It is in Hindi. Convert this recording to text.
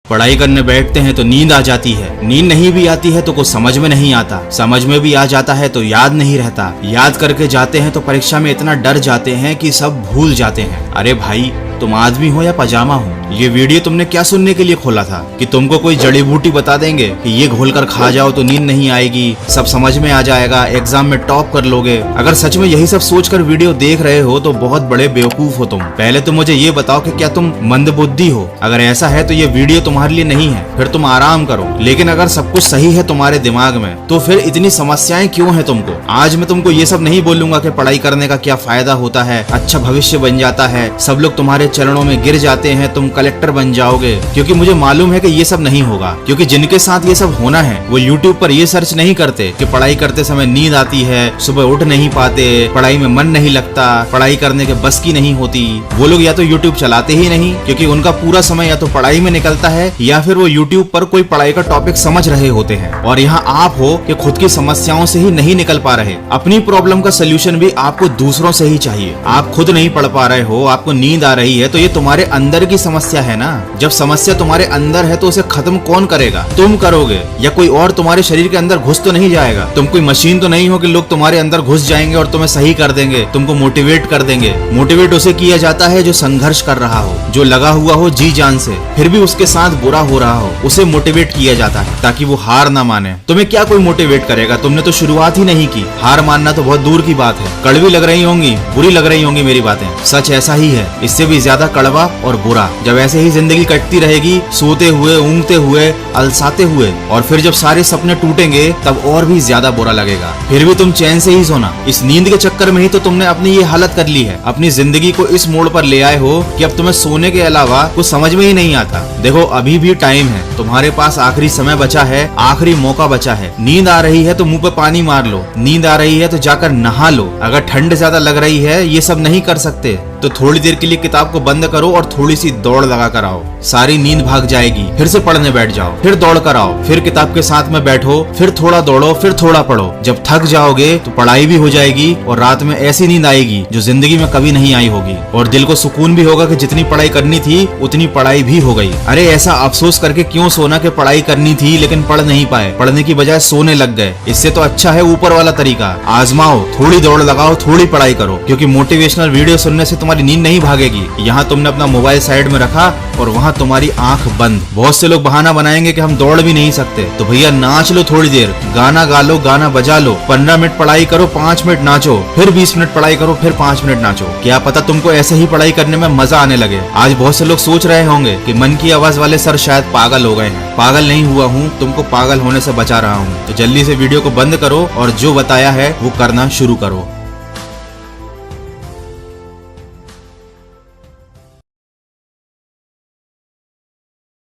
पढ़ाई करने बैठते हैं तो नींद आ जाती है, नींद नहीं भी आती है तो कुछ समझ में नहीं आता, समझ में भी आ जाता है तो याद नहीं रहता, याद करके जाते हैं तो परीक्षा में इतना डर जाते हैं कि सब भूल जाते हैं। अरे भाई, तुम आदमी हो या पजामा हो? ये वीडियो तुमने क्या सुनने के लिए खोला था? कि तुमको कोई जड़ी बूटी बता देंगे कि ये घोल कर खा जाओ तो नींद नहीं आएगी, सब समझ में आ जाएगा, एग्जाम में टॉप कर लोगे। अगर सच में यही सब सोचकर वीडियो देख रहे हो तो बहुत बड़े बेवकूफ हो तुम। पहले तो मुझे ये बताओ कि क्या तुम मंदबुद्धि हो? अगर ऐसा है तो ये वीडियो तुम्हारे लिए नहीं है, फिर तुम आराम करो। लेकिन अगर सब कुछ सही है तुम्हारे दिमाग में तो फिर इतनी समस्याएं क्यों है तुमको? आज मैं तुमको ये सब नहीं बोलूंगा कि पढ़ाई करने का क्या फायदा होता है, अच्छा भविष्य बन जाता है, सब लोग तुम्हारे चरणों में गिर जाते हैं, तुम कलेक्टर बन जाओगे, क्योंकि मुझे मालूम है कि ये सब नहीं होगा। क्योंकि जिनके साथ ये सब होना है वो YouTube पर ये सर्च नहीं करते कि पढ़ाई करते समय नींद आती है, सुबह उठ नहीं पाते, पढ़ाई में मन नहीं लगता, पढ़ाई करने के बस की नहीं होती। वो लोग या तो YouTube चलाते ही नहीं, क्योंकि उनका पूरा समय या तो पढ़ाई में निकलता है या फिर वो YouTube पर कोई पढ़ाई का टॉपिक समझ रहे होते हैं। और यहाँ आप हो कि खुद की समस्याओं से ही नहीं निकल पा रहे, अपनी प्रॉब्लम का सोल्यूशन भी आपको दूसरों से ही चाहिए। आप खुद नहीं पढ़ पा रहे हो, आपको नींद आ रही है तो ये तुम्हारे अंदर की समस्या है ना। जब समस्या तुम्हारे अंदर है तो उसे खत्म कौन करेगा? तुम करोगे या कोई और तुम्हारे शरीर के अंदर घुस तो नहीं जाएगा? तुम कोई मशीन तो नहीं हो कि लोग तुम्हारे अंदर घुस जाएंगे और तुम्हें सही कर देंगे, तुमको मोटिवेट कर देंगे। मोटिवेट उसे किया जाता है जो संघर्ष कर रहा हो, जो लगा हुआ हो जी जान से, फिर भी उसके साथ बुरा हो रहा हो, उसे मोटिवेट किया जाता है ताकि वो हार ना माने। तुम्हें क्या कोई मोटिवेट करेगा? तुमने तो शुरुआत ही नहीं की। हार मानना तो बहुत दूर की बात है। कड़वी लग रही होंगी, बुरी लग रही होंगी मेरी बातें, सच ऐसा ही है, इससे भी ज्यादा कड़वा और बुरा। जब ऐसे ही जिंदगी कटती रहेगी, सोते हुए, ऊँगते हुए, अलसाते हुए, और फिर जब सारे सपने टूटेंगे तब और भी ज्यादा बुरा लगेगा। फिर भी तुम चैन से ही सोना। इस नींद के चक्कर में ही तो तुमने अपनी ये हालत कर ली है। अपनी जिंदगी को इस मोड़ पर ले आए हो कि अब तुम्हें सोने के अलावा कुछ समझ में ही नहीं आता। देखो, अभी भी टाइम है, तुम्हारे पास आखिरी समय बचा है, आखिरी मौका बचा है। नींद आ रही है तो मुंह पे पानी मार लो, नींद आ रही है तो जाकर नहा लो। अगर ठंड ज्यादा लग रही है, ये सब नहीं कर सकते तो थोड़ी देर के लिए किताब को बंद करो और थोड़ी सी दौड़ लगा कर आओ, सारी नींद भाग जाएगी। फिर से पढ़ने बैठ जाओ, फिर दौड़ कर आओ, फिर किताब के साथ में बैठो, फिर थोड़ा दौड़ो, फिर थोड़ा पढ़ो। जब थक जाओगे तो पढ़ाई भी हो जाएगी और रात में ऐसी नींद आएगी जो जिंदगी में कभी नहीं आई होगी। और दिल को सुकून भी होगा कि जितनी पढ़ाई करनी थी उतनी पढ़ाई भी हो गई। अरे ऐसा अफसोस करके क्यों सोना कि पढ़ाई करनी थी लेकिन पढ़ नहीं पाए, पढ़ने की बजाय सोने लग गए। इससे तो अच्छा है ऊपर वाला तरीका, आजमाओ, थोड़ी दौड़ लगाओ, थोड़ी पढ़ाई करो, क्योंकि मोटिवेशनल वीडियो सुनने से तुम्हारी नींद नहीं भागेगी। यहाँ तुमने अपना मोबाइल साइड में रखा और वहाँ तुम्हारी आंख बंद। बहुत से लोग बहाना बनाएंगे कि हम दौड़ भी नहीं सकते, तो भैया नाच लो थोड़ी देर, गाना गा लो, गाना बजा लो, 15 मिनट पढ़ाई करो, 5 मिनट नाचो, फिर 20 मिनट पढ़ाई करो, फिर 5 मिनट नाचो। क्या पता तुमको ऐसे ही पढ़ाई करने में मजा आने लगे। आज बहुत से लोग सोच रहे होंगे कि मन की आवाज वाले सर शायद पागल हो गए हैं। पागल नहीं हुआ हूँ, तुमको पागल होने से बचा रहा हूँ। तो जल्दी से वीडियो को बंद करो और जो बताया है वो करना शुरू करो।